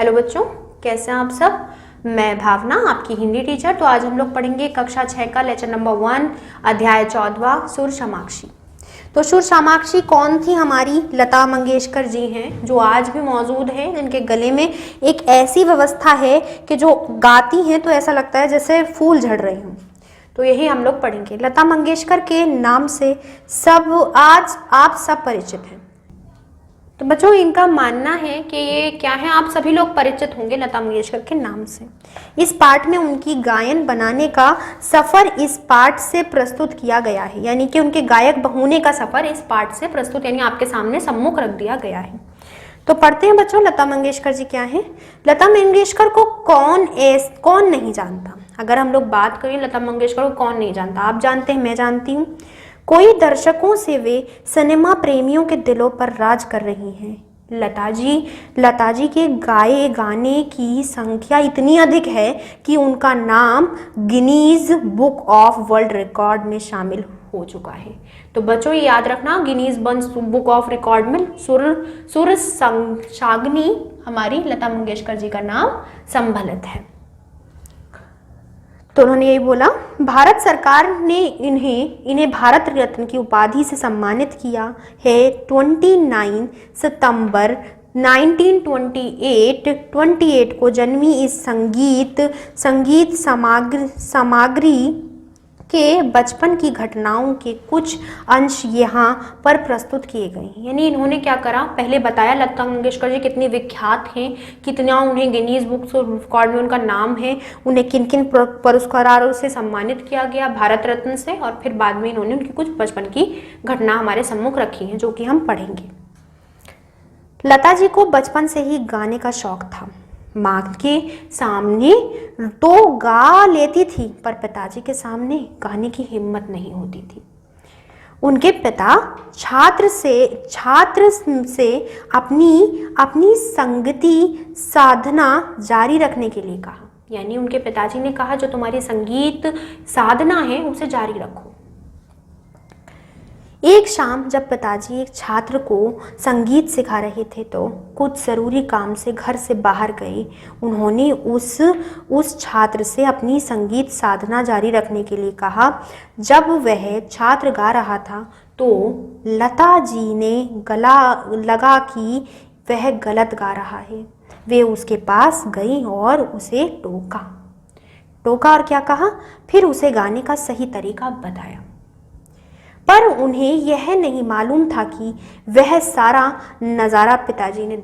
Hello बच्चों, कैसे हैं आप सब। मैं भावना, आपकी हिंदी टीचर। तो आज हम लोग पढ़ेंगे कक्षा 6 का लेक्चर नंबर 1, अध्याय 14, सुर समाक्षी। तो सुर समाक्षी कौन थी? हमारी लता मंगेशकर जी हैं, जो आज भी मौजूद हैं, जिनके गले में एक ऐसी व्यवस्था है कि जो गाती हैं तो ऐसा लगता है जैसे फूल झड़ रही हूँ। तो यही हम लोग पढ़ेंगे। लता मंगेशकर के नाम से आज आप सब परिचित हैं। तो बच्चों, इनका मानना है कि ये क्या है, आप सभी लोग परिचित होंगे लता मंगेशकर के नाम से। इस पाठ में उनकी गायन बनाने का सफर इस पाठ से प्रस्तुत किया गया है, यानी कि उनके गायक होने का सफर इस पाठ से प्रस्तुत, यानी आपके सामने सम्मुख रख दिया गया है। तो पढ़ते हैं बच्चों, लता मंगेशकर जी क्या है। लता मंगेशकर को कौन नहीं जानता। अगर हम लोग बात करें लता मंगेशकर को कौन नहीं जानता, आप जानते हैं, मैं जानती हूँ। कोई दर्शकों से वे सिनेमा प्रेमियों के दिलों पर राज कर रही हैं। लता जी के गाए गाने की संख्या इतनी अधिक है कि उनका नाम Guinness book of world record में शामिल हो चुका है। तो बच्चों ये याद रखना, गिनीज बुक ऑफ रिकॉर्ड में सुर सागनी हमारी लता मंगेशकर जी का नाम सम्मिलित है। तो उन्होंने यही बोला, भारत सरकार ने इन्हें भारत रत्न की उपाधि से सम्मानित किया है। 29 सितंबर 1928 को जन्मी इस संगीत सामग्री के बचपन की घटनाओं के कुछ अंश यहाँ पर प्रस्तुत किए गए हैं। यानी इन्होंने क्या करा, पहले बताया लता मंगेशकर जी कितनी विख्यात हैं, कितना उन्हें गिनीज बुक रिकॉर्ड में उनका नाम है, उन्हें किन किन पुरस्कारों से सम्मानित किया गया, भारत रत्न से, और फिर बाद में इन्होंने उनकी कुछ बचपन की घटना हमारे सम्मुख रखी हैं, जो कि हम पढ़ेंगे। लता जी को बचपन से ही गाने का शौक था। माँ के सामने तो गा लेती थी, पर पिताजी के सामने गाने की हिम्मत नहीं होती थी। उनके पिता छात्र से अपनी संगीती साधना जारी रखने के लिए कहा। यानी उनके पिताजी ने कहा, जो तुम्हारी संगीत साधना है उसे जारी रखो। एक शाम जब पिताजी एक छात्र को संगीत सिखा रहे थे तो कुछ ज़रूरी काम से घर से बाहर गए। उन्होंने उस छात्र से अपनी संगीत साधना जारी रखने के लिए कहा। जब वह छात्र गा रहा था तो लता जी ने गला लगा कि वह गलत गा रहा है। वे उसके पास गई और उसे टोका और क्या कहा, फिर उसे गाने का सही तरीका बताया। पर उन्हें यह नहीं मालूम था कि वह सारा नज़ारा पिताजी ने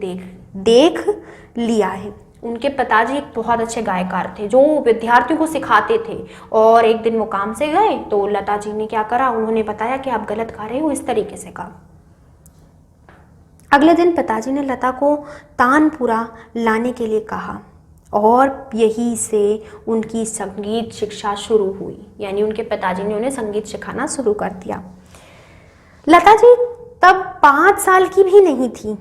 देख लिया है। उनके पिताजी एक बहुत अच्छे गायकार थे, जो विद्यार्थियों को सिखाते थे। और एक दिन वो काम से गए तो लता जी ने क्या करा, उन्होंने बताया कि आप गलत गा रहे हो, इस तरीके से गा। अगले दिन पिताजी ने लता को तानपुरा लाने के लिए कहा और यहीं से उनकी संगीत शिक्षा शुरू हुई। यानी उनके पिताजी ने उन्हें संगीत सिखाना शुरू कर दिया। लता जी तब 5 साल की भी नहीं थी।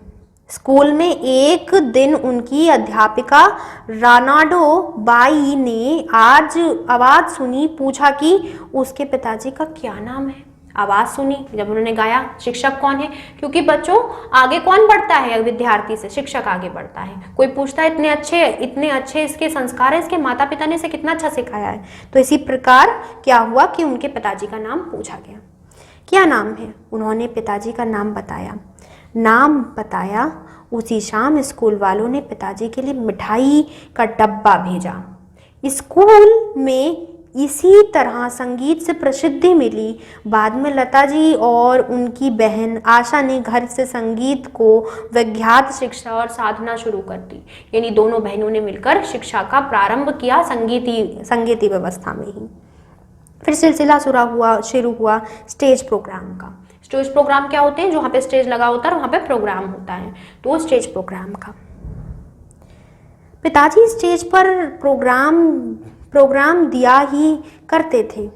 स्कूल में एक दिन उनकी अध्यापिका रानाडो बाई ने आवाज़ सुनी, पूछा कि उसके पिताजी का क्या नाम है। आवाज़ सुनी जब उन्होंने गाया, शिक्षक कौन है, क्योंकि बच्चों आगे कौन बढ़ता है विद्यार्थी से, शिक्षक आगे बढ़ता है। कोई पूछता है इतने अच्छे इसके संस्कार है, इसके माता पिता ने इसे कितना अच्छा सिखाया है। तो इसी प्रकार क्या हुआ कि उनके पिताजी का नाम पूछा गया। क्या नाम है? उन्होंने पिताजी का नाम बताया। उसी शाम स्कूल वालों ने पिताजी के लिए मिठाई का डब्बा भेजा। स्कूल में इसी तरह संगीत से प्रसिद्धि मिली। बाद में लता जी और उनकी बहन आशा ने घर से संगीत को विख्यात शिक्षा और साधना शुरू कर दी। यानी दोनों बहनों ने मिलकर शिक्षा का प्रारंभ किया संगीती व्यवस्था में ही। फिर सिलसिला शुरू हुआ स्टेज प्रोग्राम का। स्टेज प्रोग्राम क्या होते हैं? जहाँ पे स्टेज लगा होता है वहाँ पे प्रोग्राम होता है, तो स्टेज प्रोग्राम का। पिताजी स्टेज पर प्रोग्राम दिया ही करते थे।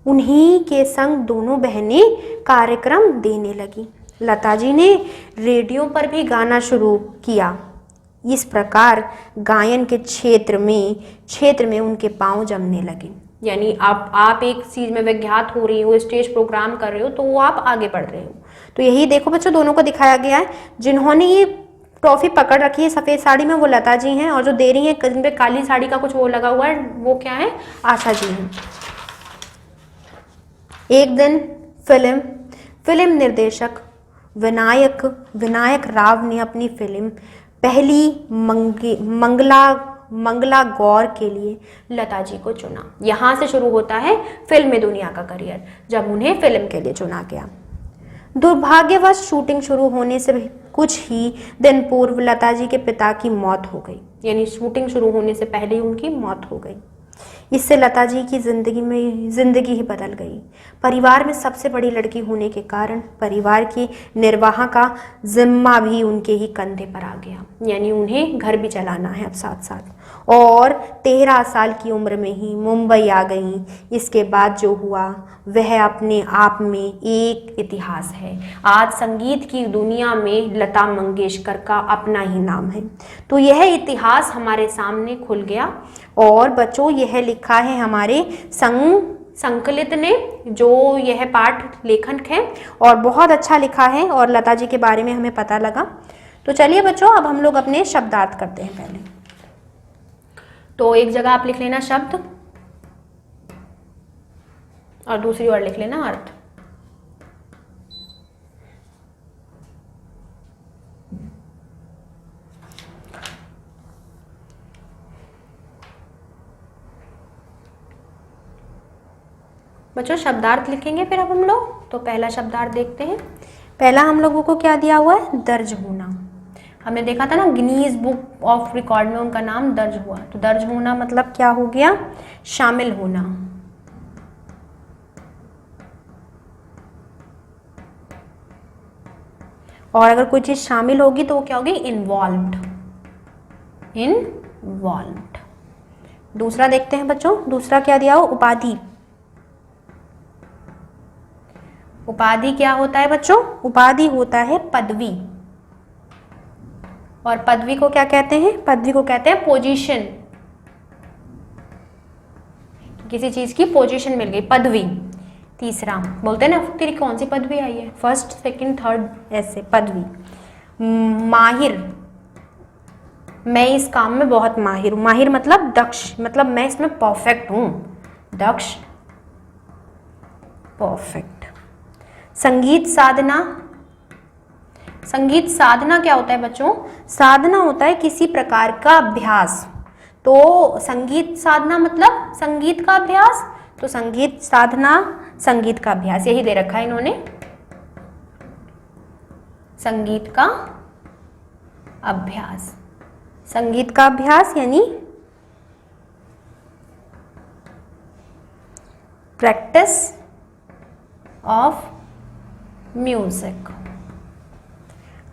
उन्हीं के संग दोनों बहनें कार्यक्रम देने लगी। लता जी ने रेडियो पर भी गाना शुरू किया। इस प्रकार गायन के क्षेत्र में उनके पांव जमने लगे। यानी आप एक चीज़ में विख्यात हो रही हो, स्टेज प्रोग्राम कर रहे हो, तो वो आप आगे बढ़ रहे हो। तो यही देखो बच्चों, दोनों को दिखाया गया है। जिन्होंने ये ट्रॉफी पकड़ रखी है सफेद साड़ी में वो लता जी हैं, और जो दे रही है जिन पे काली साड़ी का कुछ वो लगा हुआ है वो क्या है, आशा जी हैं। एक दिन फिल्म निर्देशक विनायक राव ने अपनी फिल्म पहली मंगला गौर के लिए लता जी को चुना। यहाँ से शुरू होता है फिल्मी दुनिया का करियर, जब उन्हें फिल्म के लिए चुना गया। दुर्भाग्यवश शूटिंग शुरू होने से कुछ ही दिन पूर्व लता जी के पिता की मौत हो गई, यानी शूटिंग शुरू होने से पहले ही उनकी मौत हो गई। इससे लता जी की जिंदगी ही बदल गई। परिवार में सबसे बड़ी लड़की होने के कारण परिवार की निर्वाह का जिम्मा भी उनके ही कंधे पर आ गया, यानी उन्हें घर भी चलाना है अब साथ साथ। और 13 साल की उम्र में ही मुंबई आ गई। इसके बाद जो हुआ वह अपने आप में एक इतिहास है। आज संगीत की दुनिया में लता मंगेशकर का अपना ही नाम है। तो यह इतिहास हमारे सामने खुल गया। और बच्चों यह लिखा है हमारे संकलित ने, जो यह पाठ लेखक है, और बहुत अच्छा लिखा है और लता जी के बारे में हमें पता लगा। तो चलिए बच्चों अब हम लोग अपने शब्दार्थ करते हैं पहले। तो एक जगह आप लिख लेना शब्द और दूसरी ओर लिख लेना अर्थ। बच्चों शब्दार्थ लिखेंगे फिर अब हम लोग। तो पहला शब्दार्थ देखते हैं। पहला हम लोगों को क्या दिया हुआ है, दर्ज होना। हमने देखा था ना गिनीज बुक ऑफ रिकॉर्ड में उनका नाम दर्ज हुआ। तो दर्ज होना मतलब क्या हो गया, शामिल होना। और अगर कोई चीज शामिल होगी तो वो क्या होगी, इन्वॉल्व्ड। दूसरा देखते हैं बच्चों, दूसरा क्या दिया हो, उपाधि। उपाधि क्या होता है बच्चों, उपाधि होता है पदवी। और पदवी को क्या कहते हैं, पदवी को कहते हैं पोजीशन। किसी चीज की पोजीशन मिल गई, पदवी। तीसरा बोलते हैं ना तेरी कौन सी पदवी आई है, फर्स्ट सेकंड थर्ड ऐसे पदवी। माहिर, मैं इस काम में बहुत माहिर हूं। माहिर मतलब दक्ष, मतलब मैं इसमें परफेक्ट हूं। दक्ष, परफेक्ट। संगीत साधना, संगीत साधना क्या होता है बच्चों, साधना होता है किसी प्रकार का अभ्यास। तो संगीत साधना मतलब संगीत का अभ्यास। तो संगीत साधना संगीत का अभ्यास, यही दे रखा है इन्होंने, संगीत का अभ्यास। संगीत का अभ्यास यानी प्रैक्टिस ऑफ म्यूजिक।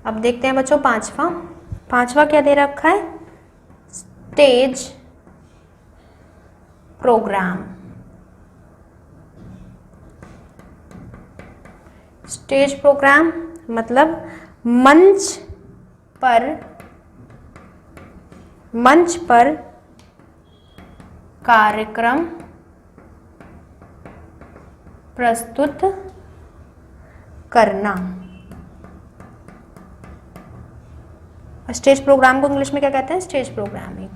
अब देखते हैं बच्चों पांचवा क्या दे रखा है, स्टेज प्रोग्राम। स्टेज प्रोग्राम मतलब मंच पर कार्यक्रम प्रस्तुत करना। स्टेज प्रोग्राम को इंग्लिश में क्या कहते हैं, स्टेज प्रोग्रामिंग।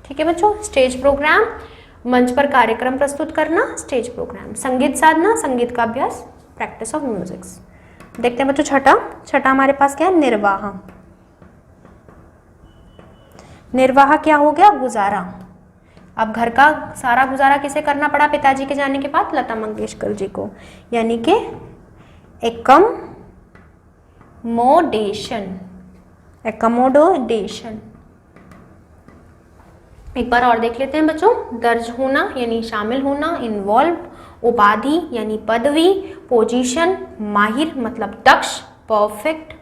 ठीक है बच्चों, स्टेज प्रोग्राम, मंच पर कार्यक्रम प्रस्तुत करना, स्टेज प्रोग्राम। संगीत साधना संगीत का अभ्यास, प्रैक्टिस ऑफ म्यूजिक्स। देखते हैं बच्चों छठा हमारे पास क्या है, निर्वाह। निर्वाह क्या हो गया, गुजारा। अब घर का सारा गुजारा किसे करना पड़ा पिताजी के जाने के बाद, लता मंगेशकर जी को, यानी कि एकमोडेशन। एक बार और देख लेते हैं बच्चों, दर्ज होना यानी शामिल होना, इन्वॉल्व, उपाधि यानी पदवी, पोजीशन, माहिर मतलब दक्ष, परफेक्ट,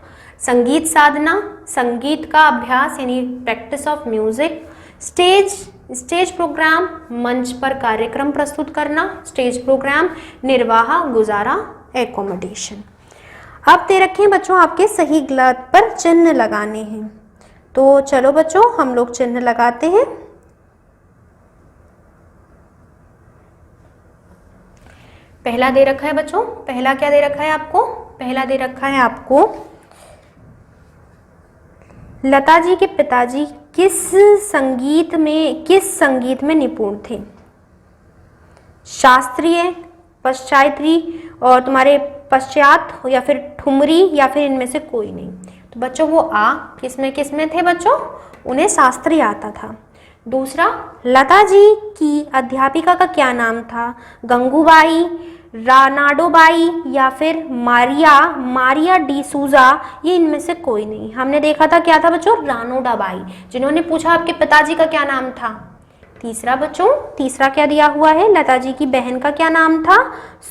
संगीत साधना संगीत का अभ्यास यानी practice of music, stage program मंच पर कार्यक्रम प्रस्तुत करना, स्टेज प्रोग्राम, निर्वाह, गुजारा, एकोमोडेशन। अब दे रखे हैं बच्चों आपके सही गलत पर चिन्ह लगाने हैं। तो चलो बच्चों हम लोग चिन्ह लगाते हैं। पहला दे रखा है बच्चों, पहला क्या दे रखा है आपको, पहला दे रखा है आपको लता जी के पिताजी किस संगीत में निपुण थे? शास्त्रीय, पश्चात्री और तुम्हारे पश्चात, या फिर ठुमरी, या फिर इनमें से कोई नहीं। तो बच्चों वो किसमें थे बच्चों? उन्हें शास्त्रीय आता था। दूसरा, लता जी की अध्यापिका का क्या नाम था? गंगूबाई, रानाडोबाई, या फिर मारिया डी सूजा, ये इनमें से कोई नहीं। हमने देखा था क्या था बच्चों? रानोडाबाई, जिन्होंने पूछा आपके पिताजी का क्या नाम था। तीसरा बच्चों, तीसरा क्या दिया हुआ है? लता जी की बहन का क्या नाम था?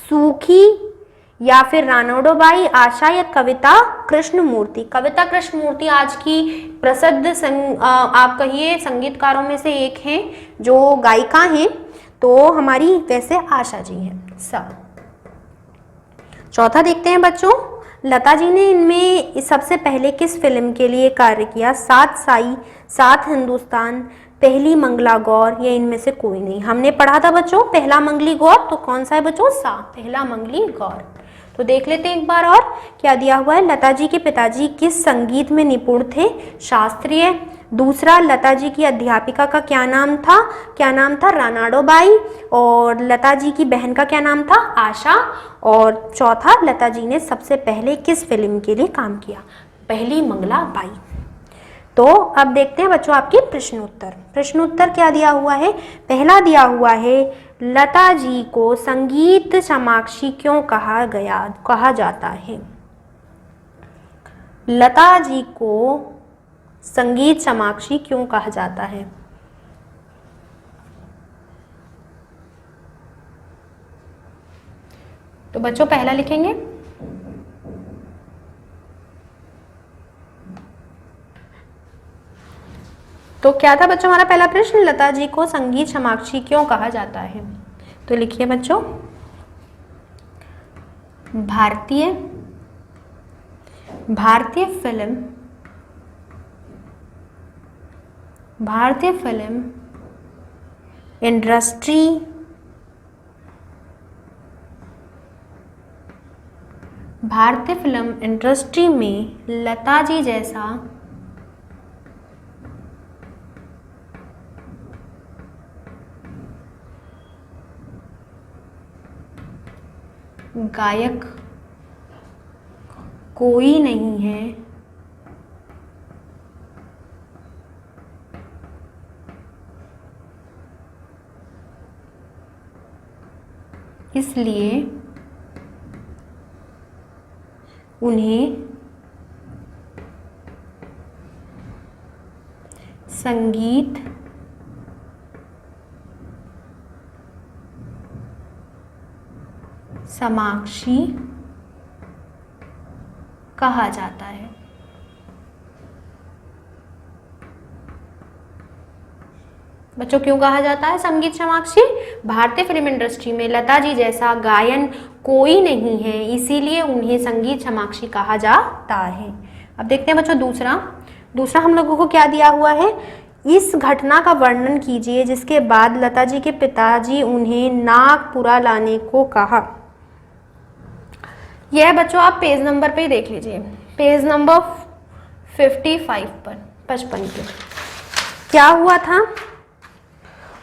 सूखी, या फिर रानोडोबाई, आशा, या कविता कृष्णमूर्ति। कविता कृष्णमूर्ति आज की प्रसिद्ध आप कहिए संगीतकारों में से एक हैं, जो गायिका हैं। तो हमारी वैसे आशा जी हैं। सब चौथा देखते हैं बच्चों, लता जी ने इनमें सबसे पहले किस फिल्म के लिए कार्य किया? सात साई, सात हिंदुस्तान, पहली मंगला गौर, या इनमें से कोई नहीं। हमने पढ़ा था बच्चों पहला मंगली गौर, तो कौन सा है बच्चों? पहला मंगली गौर। तो देख लेते हैं एक बार और क्या दिया हुआ है। लता जी के पिताजी किस संगीत में निपुण थे? शास्त्रीय। दूसरा, लता जी की अध्यापिका का क्या नाम था? रानाडोबाई। और लता जी की बहन का क्या नाम था? आशा। और चौथा, लता जी ने सबसे पहले किस फिल्म के लिए काम किया? पहली मंगला बाई। तो अब देखते हैं बच्चों आपके प्रश्नोत्तर क्या दिया हुआ है। पहला दिया हुआ है, लता जी को संगीत समाक्षी क्यों कहा जाता है? लता जी को संगीत समाक्षी क्यों कहा जाता है? तो बच्चों पहला लिखेंगे, तो क्या था बच्चों हमारा पहला प्रश्न? लता जी को संगीत समाक्षी क्यों कहा जाता है? तो लिखिए बच्चों, भारतीय फिल्म इंडस्ट्री में लता जी जैसा गायक कोई नहीं है, इसलिए उन्हें संगीत समाक्षी कहा जाता है। बच्चों क्यों कहा जाता है संगीत समाक्षी? भारतीय फिल्म इंडस्ट्री में लता जी जैसा गायन कोई नहीं है, इसीलिए उन्हें संगीत समाक्षी कहा जाता है। अब देखते हैं बच्चों दूसरा हम लोगों को क्या दिया हुआ है। इस घटना का वर्णन कीजिए जिसके बाद लता जी के पिताजी उन्हें नागपुरा लाने को कहा। यह बच्चों आप पेज नंबर पे देख लीजिए, पेज नंबर 55 पर 55 पे क्या हुआ था।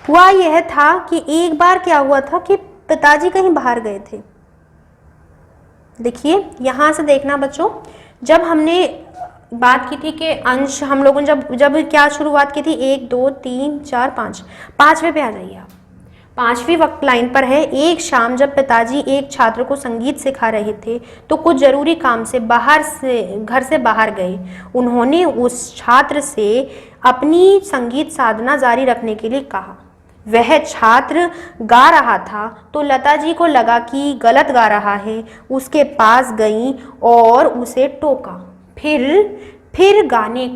हुआ यह था कि एक बार क्या हुआ था कि पिताजी कहीं बाहर गए थे। देखिए यहाँ से देखना बच्चों, जब हमने बात की थी कि अंश हम लोगों ने जब क्या शुरुआत की थी 1 2 3 4 5 पांचवें पे आ जाइए आप। 5वीं वक्त लाइन पर है, एक शाम जब पिताजी एक छात्र को संगीत सिखा रहे थे तो कुछ जरूरी काम से घर से बाहर गए। उन्होंने उस छात्र से अपनी संगीत साधना जारी रखने के लिए कहा। वह छात्र गा रहा था तो लता जी को लगा कि गलत गा रहा है। उसके पास गई और उसे टोका, फिर गाने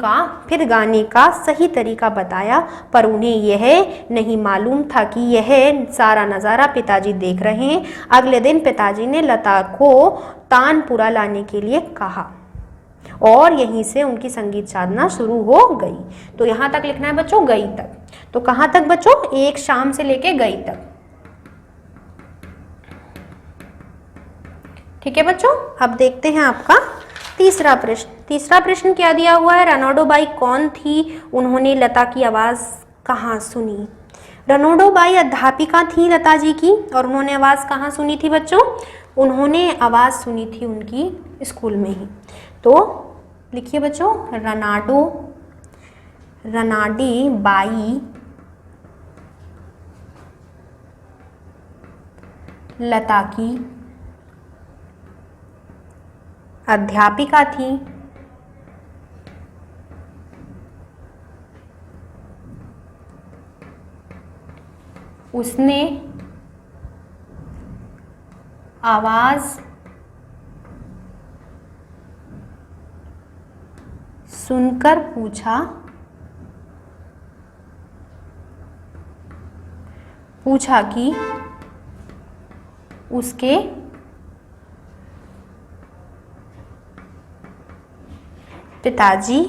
का सही तरीका बताया, पर उन्हें यह नहीं मालूम था कि यह सारा नज़ारा पिताजी देख रहे हैं। अगले दिन पिताजी ने लता को तानपुरा लाने के लिए कहा और यहीं से उनकी संगीत साधना शुरू हो गई। तो यहाँ तक लिखना है बच्चों, गई तक। तो कहाँ तक बच्चों? एक शाम से लेके गई तक। ठीक है बच्चों, अब देखते हैं आपका तीसरा प्रश्न। तीसरा प्रश्न क्या दिया हुआ है, रेनाडो बाई कौन थी, उन्होंने लता की आवाज़ कहाँ सुनी। रेनाडो बाई अध्यापिका थी लता जी की, और उन्होंने आवाज़ कहाँ सुनी थी बच्चों, उन्होंने आवाज़ सुनी थी उनकी स्कूल में ही। तो लिखिए बच्चों, रेनाडी बाई लता की अध्यापिका थी, उसने आवाज़ सुनकर पूछा कि उसके पिताजी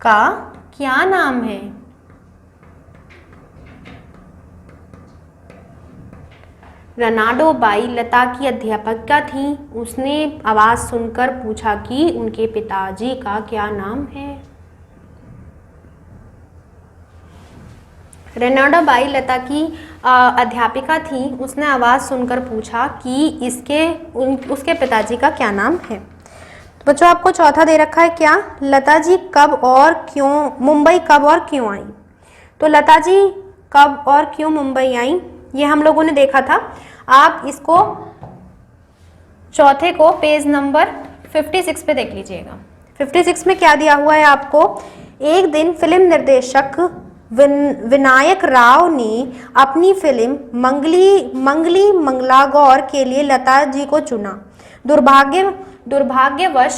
का क्या नाम है। रेनाडो बाई लता की अध्यापिका थी, उसने आवाज़ सुनकर पूछा कि उनके पिताजी का क्या नाम है। रेनाडो बाई लता की अध्यापिका थी, उसने आवाज़ सुनकर पूछा कि उसके पिताजी का क्या नाम है। तो बच्चों आपको चौथा दे रखा है क्या, लता जी कब और क्यों मुंबई कब और क्यों आई। तो लता जी कब और क्यों मुंबई आई, ये हम लोगों ने देखा था। आप इसको चौथे को पेज नंबर 56 पे देख लीजिएगा। 56 में क्या दिया हुआ है आपको, एक दिन फिल्म निर्देशक विनायक राव ने अपनी फिल्म मंगली मंगलागौर के लिए लता जी को चुना। दुर्भाग्यवश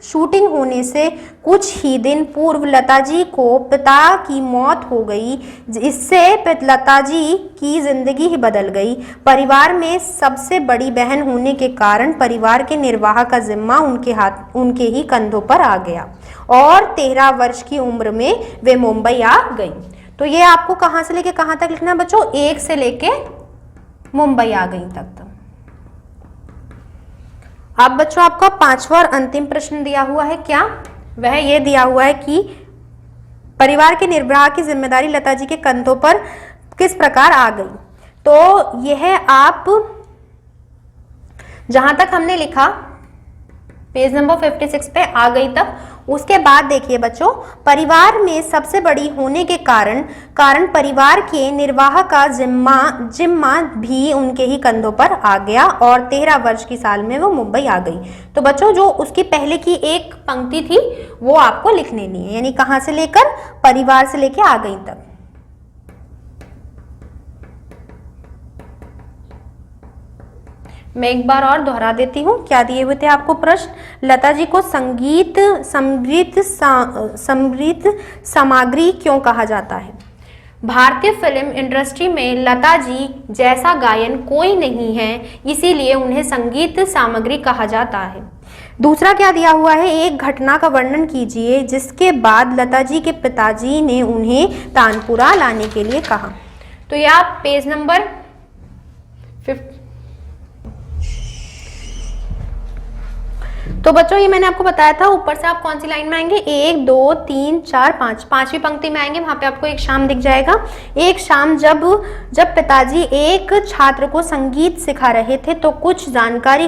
शूटिंग होने से कुछ ही दिन पूर्व लता जी को पिता की मौत हो गई, इससे लता जी की जिंदगी ही बदल गई। परिवार में सबसे बड़ी बहन होने के कारण परिवार के निर्वाह का जिम्मा उनके ही कंधों पर आ गया और 13 वर्ष की उम्र में वे मुंबई आ गई। तो ये आपको कहाँ से लेके कहाँ तक लिखना है बच्चों, 1 से लेके मुंबई आ गई तक। अब बच्चों आपका पांचवा और अंतिम प्रश्न दिया हुआ है क्या, वह ये दिया हुआ है कि परिवार के निर्वाह की जिम्मेदारी लता जी के कंधों पर किस प्रकार आ गई। तो यह आप जहां तक हमने लिखा पेज नंबर 56 पे आ गई तक, उसके बाद देखिए बच्चों, परिवार में सबसे बड़ी होने के कारण परिवार के निर्वाह का जिम्मा भी उनके ही कंधों पर आ गया और 13 वर्ष की साल में वो मुंबई आ गई। तो बच्चों जो उसकी पहले की एक पंक्ति थी वो आपको लिख लेनी है, यानी कहाँ से लेकर, परिवार से लेकर आ गई तक। मैं एक बार और दोहरा देती हूँ, क्या दिए हुए थे आपको प्रश्न, लता जी को संगीत समृद्ध सामग्री क्यों कहा जाता है। भारतीय फिल्म इंडस्ट्री में लता जी जैसा गायन कोई नहीं है, इसीलिए उन्हें संगीत सामग्री कहा जाता है। दूसरा क्या दिया हुआ है, एक घटना का वर्णन कीजिए जिसके बाद लता जी के पिताजी ने उन्हें तानपुरा लाने के लिए कहा। तो ये आप पेज नंबर 50। तो बच्चों ये मैंने आपको बताया था, ऊपर से आप कौन सी लाइन में आएंगे, 1 2 3 4 5, पांचवी पंक्ति में आएंगे, वहां पे आपको एक शाम दिख जाएगा। एक शाम जब पिताजी एक छात्र को संगीत सिखा रहे थे तो कुछ जरूरी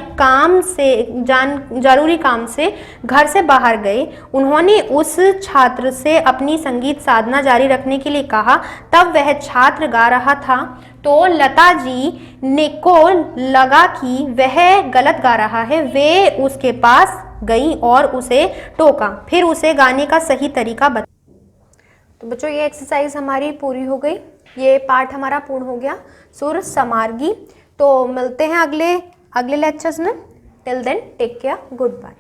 काम से घर से बाहर गए। उन्होंने उस छात्र से अपनी संगीत साधना जारी रखने के लिए कहा। तब वह छात्र गा रहा था तो लता जी ने को लगा कि वह गलत गा रहा है। वे उसके पास गई और उसे टोका, फिर उसे गाने का सही तरीका बताया। तो बच्चों ये एक्सरसाइज हमारी पूरी हो गई, ये पार्ट हमारा पूर्ण हो गया, सुर समार्गी। तो मिलते हैं अगले लेक्चर्स में। Till then take care, good bye.